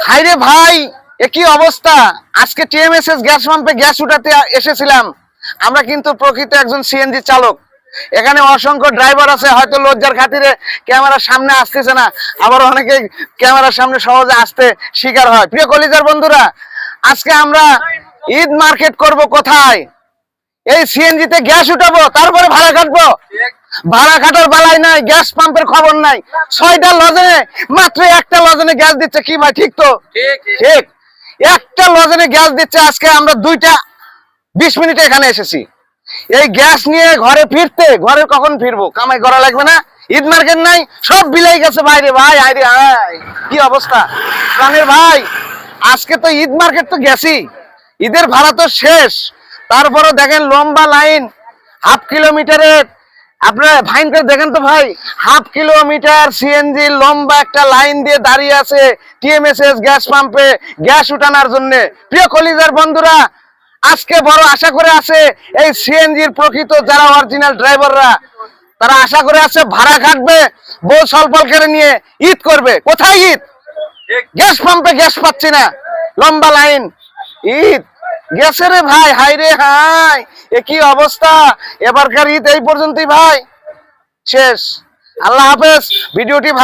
হাইরে ভাই, একই অবস্থা। আজকে টিএমএসএস গ্যাস পাম্পে গ্যাস উঠাতে এসেছিলাম। আমরা কিন্তু প্রকৃত একজন সিএনজি চালক। এখানে অসংখ্য ড্রাইভার আছে, হয়তো লজ্জার খাতিরে ক্যামেরার সামনে আসতেছে না, আবার অনেকে ক্যামেরার সামনে সহজে আসতে শিকার হয়। প্রিয় কলিজার বন্ধুরা, আজকে আমরা ঈদ মার্কেট করব কোথায়? এই সিএনজিতে গ্যাস উঠাবো, তারপরে ভাড়া কাটবো। ভাড়া কাটার বেলায় নাই, গ্যাস পাম্পের খবর নাই। 6টা লজনে মাত্র একটা লজনে গ্যাস দিচ্ছে। কি ভাই, ঠিক তো? ঠিক, একটা লজনে গ্যাস দিচ্ছে। আজকে আমরা 2টা 20 মিনিটে এখানে এসেছি। এই গ্যাস নিয়ে ঘরে কখন ফিরবো? কামাই করা লাগবে না? ঈদ মার্কেট নাই, সব বিলাই গেছে বাইরে। ভাই আইরে হাই, কি অবস্থা প্রাণের ভাই। আজকে তো ঈদ মার্কেট তো গেছি, ঈদের ভাড়া তো শেষ। তারপরও দেখেন লম্বা লাইন, হাফ কিলোমিটারের। আপনারা ভাইন করে দেখেন তো ভাই, হাফ কিলোমিটার সিএনজি লম্বা একটা লাইন দিয়ে দাঁড়িয়ে আছে টিএমএসএস গ্যাস পাম্পে গ্যাস উঠানোর জন্য। প্রিয় কলিজার বন্ধুরা, আজকে বড় আশা করে আছে এই সিএনজির প্রকৃত যারা অরিজিনাল ড্রাইভাররা, তারা আশা করে আছে ভাড়া কাটবে, বউ সলপল করে নিয়ে ঈদ করবে। কোথায় ঈদ? গ্যাস পাম্পে গ্যাস পাচ্ছি না, লম্বা লাইন। ঈদ গেছে রে ভাই, হাই রে হাই, একই অবস্থা। এবারকার ঈদ এই পর্যন্তই ভাই, শেষ। আল্লাহ হাফেজ। ভিডিওটি ভালো